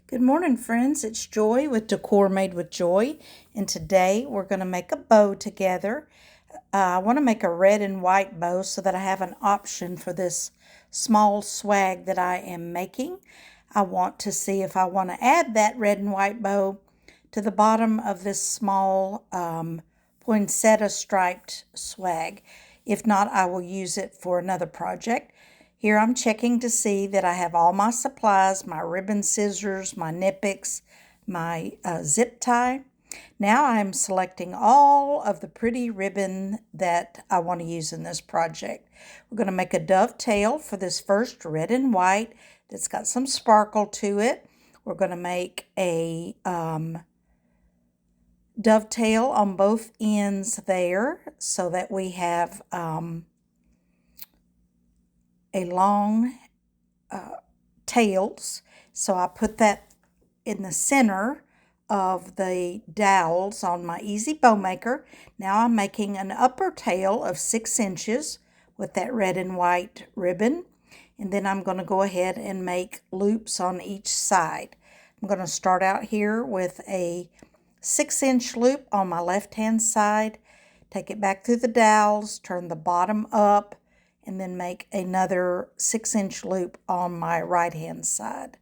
Good morning, friends. It's Joy with Decor Made with Joy, and today we're going to make a bow together. I want to make a red and white bow so that I have an option for this small swag that I am making. I want to see if I want to add that red and white bow to the bottom of this small poinsettia striped swag. If not, I will use it for another project. Here I'm checking to see that I have all my supplies, my ribbon scissors, my Knipex, my zip tie. Now I'm selecting all of the pretty ribbon that I want to use in this project. We're going to make a dovetail for this first red and white that's got some sparkle to it. We're going to make a dovetail on both ends there so that we have a long tails. So I put that in the center of the dowels on my Easy Bow Maker. Now I'm making an upper tail of 6 inches with that red and white ribbon. And then I'm going to go ahead and make loops on each side. I'm going to start out here with a 6-inch loop on my left-hand side, take it back through the dowels, turn the bottom up, and then make another 6-inch loop on my right-hand side.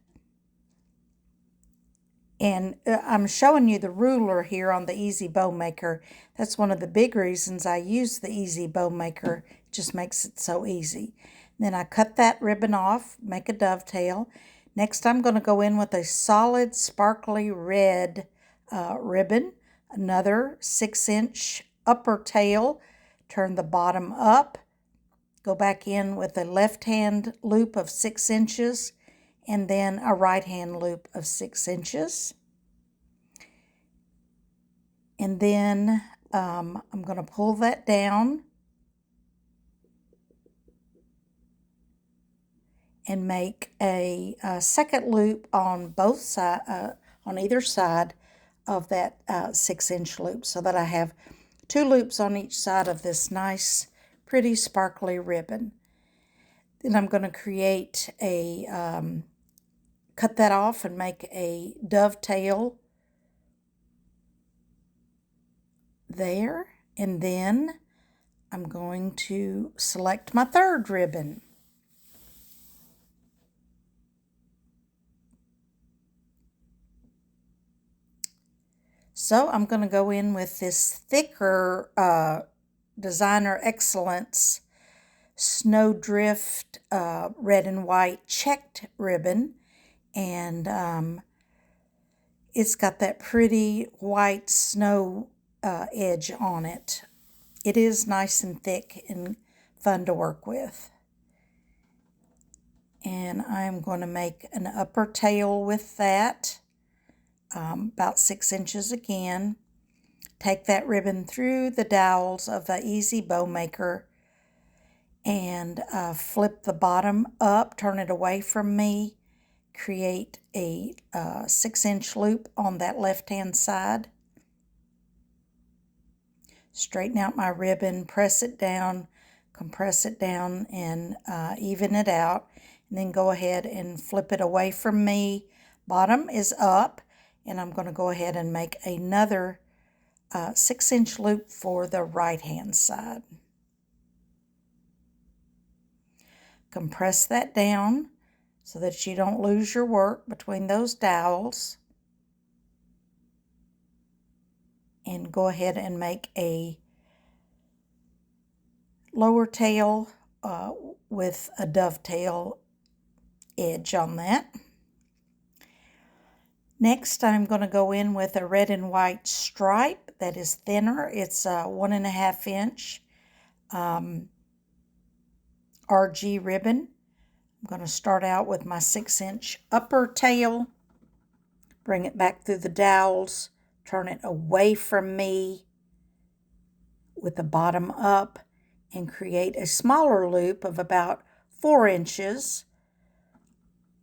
And I'm showing you the ruler here on the Easy Bow Maker. That's one of the big reasons I use the Easy Bow Maker. It just makes it so easy. Then I cut that ribbon off, make a dovetail. Next I'm going to go in with a solid sparkly red ribbon, another 6-inch upper tail, turn the bottom up, go back in with a left-hand loop of 6 inches and then a right-hand loop of 6 inches. And then I'm going to pull that down and make a second loop on both sides, on either side of that 6-inch loop, so that I have 2 loops on each side of this nice, pretty, sparkly ribbon. Then I'm going to create a, cut that off and make a dovetail there. And then I'm going to select my third ribbon. So I'm going to go in with this thicker Designer Excellence Snowdrift red and white checked ribbon, and it's got that pretty white snow edge on it. It is nice and thick and fun to work with. And I'm going to make an upper tail with that, about 6 inches again. Take that ribbon through the dowels of the Easy Bow Maker and flip the bottom up, turn it away from me, create a 6-inch loop on that left-hand side. Straighten out my ribbon, press it down, compress it down, and even it out. And then go ahead and flip it away from me. Bottom is up, and I'm going to go ahead and make another 6-inch loop for the right-hand side. Compress that down so that you don't lose your work between those dowels. And go ahead and make a lower tail with a dovetail edge on that. Next, I'm going to go in with a red and white stripe that is thinner. It's a 1.5 inch RG ribbon. I'm going to start out with my 6-inch upper tail, bring it back through the dowels, turn it away from me with the bottom up, and create a smaller loop of about 4 inches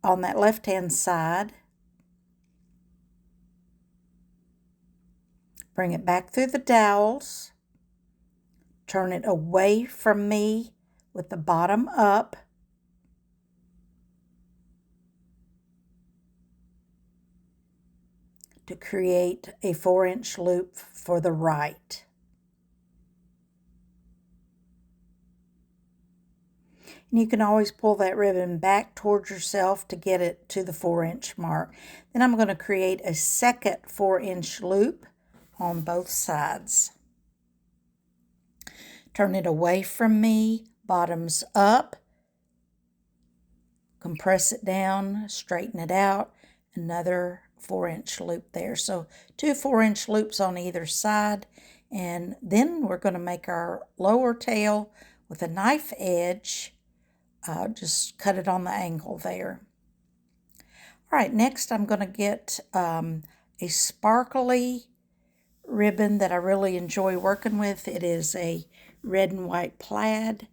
on that left-hand side. Bring it back through the dowels, turn it away from me with the bottom up, to create a 4-inch loop for the right. And you can always pull that ribbon back towards yourself to get it to the 4-inch mark. Then I'm going to create a second 4-inch loop on both sides. Turn it away from me, bottoms up, compress it down, straighten it out, another 4-inch loop there. So 2 4-inch loops on either side, and then we're going to make our lower tail with a knife edge. Just cut it on the angle there. All right, next I'm going to get a sparkly ribbon that I really enjoy working with. It is a red and white plaid.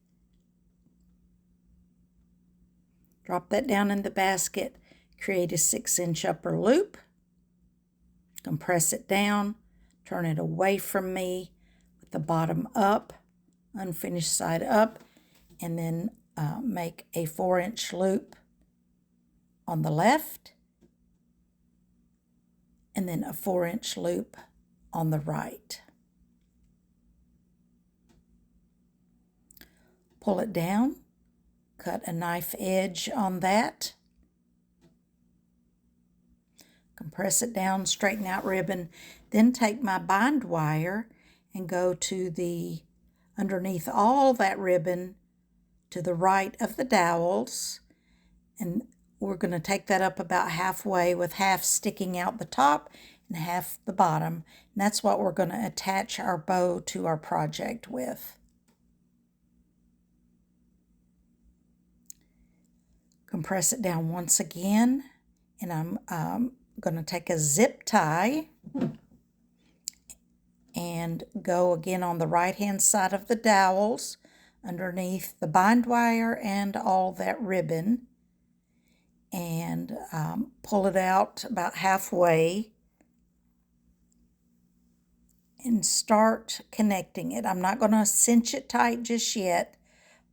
Drop that down in the basket, create a 6-inch upper loop, compress it down, turn it away from me with the bottom up, unfinished side up, and then make a 4-inch loop on the left, and then a 4-inch loop on the right. Pull it down, cut a knife edge on that, compress it down, straighten out ribbon, then take my bind wire and go to the underneath all that ribbon to the right of the dowels, and we're going to take that up about halfway with half sticking out the top and half the bottom, and that's what we're going to attach our bow to our project with. Compress it down once again, and I'm going to take a zip tie and go again on the right hand side of the dowels underneath the bind wire and all that ribbon, and pull it out about halfway and start connecting it. I'm not going to cinch it tight just yet,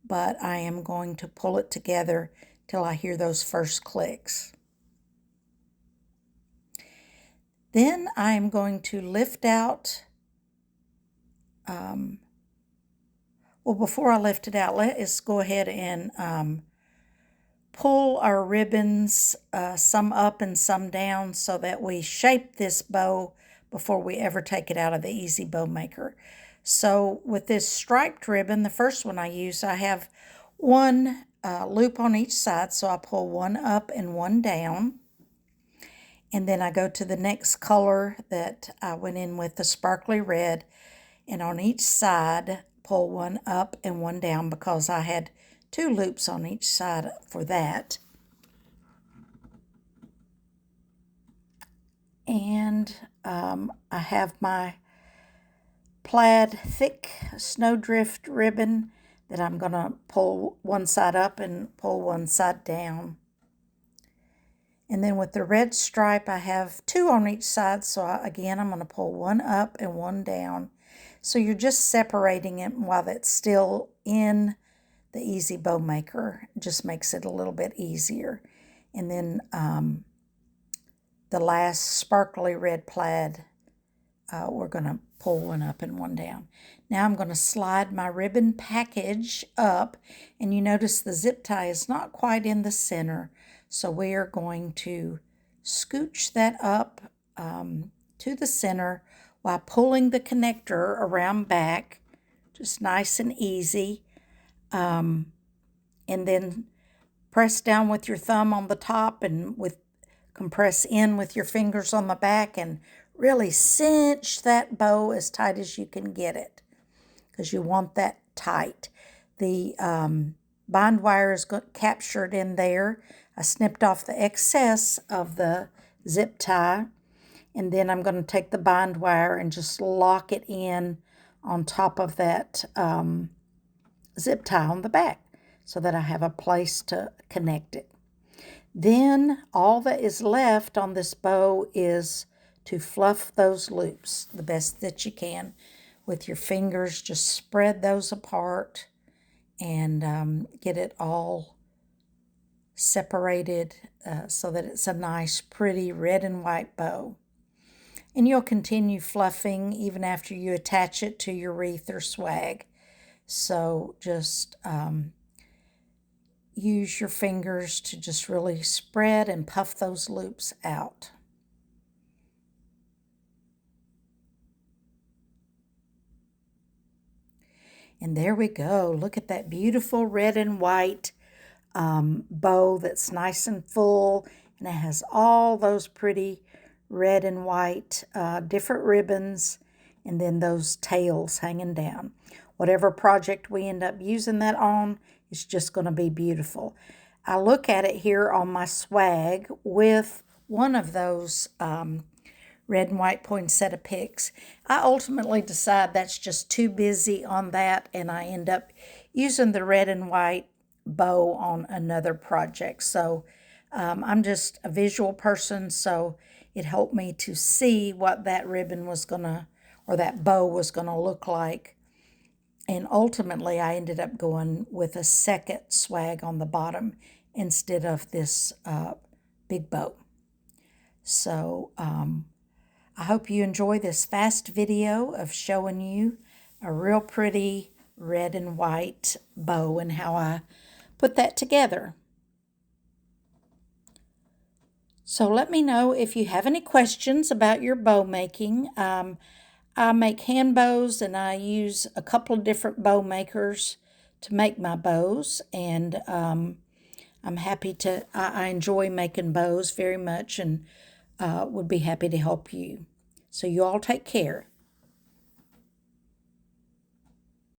but I am going to pull it together till I hear those first clicks. Then I am going to lift out, well, before I lift it out, let's go ahead and pull our ribbons, some up and some down, so that we shape this bow before we ever take it out of the Easy Bow Maker. So with this striped ribbon, the first one I use, I have one loop on each side, so I pull one up and one down. And then I go to the next color that I went in with, the sparkly red, and on each side pull one up and one down because I had 2 loops on each side for that. And I have my plaid thick snowdrift ribbon that I'm going to pull one side up and pull one side down. And then with the red stripe, I have 2 on each side, so again, I'm going to pull one up and one down. So you're just separating it while it's still in the Easy Bow Maker. It just makes it a little bit easier. And then the last sparkly red plaid, we're going to pull one up and one down. Now I'm going to slide my ribbon package up, and you notice the zip tie is not quite in the center. So we are going to scooch that up to the center while pulling the connector around back, just nice and easy. And then press down with your thumb on the top and compress in with your fingers on the back and really cinch that bow as tight as you can get it, because you want that tight. The bind wire is captured in there. I snipped off the excess of the zip tie, and then I'm going to take the bind wire and just lock it in on top of that zip tie on the back so that I have a place to connect it. Then all that is left on this bow is to fluff those loops the best that you can with your fingers. Just spread those apart and get it all separated so that it's a nice, pretty red and white bow. And you'll continue fluffing even after you attach it to your wreath or swag. So just use your fingers to just really spread and puff those loops out. And there we go. Look at that beautiful red and white bow that's nice and full, and it has all those pretty red and white different ribbons, and then those tails hanging down. Whatever project we end up using that on, it's just going to be beautiful. I look at it here on my swag with one of those red and white poinsettia picks. I ultimately decide that's just too busy on that, and I end up using the red and white bow on another project. So I'm just a visual person, so it helped me to see what that ribbon was gonna, or that bow was gonna look like. And ultimately I ended up going with a second swag on the bottom instead of this big bow. So I hope you enjoy this fast video of showing you a real pretty red and white bow and how I put that together. So let me know if you have any questions about your bow making. I make hand bows, and I use a couple of different bow makers to make my bows, and I'm happy to, I enjoy making bows very much, and would be happy to help you. So you all take care.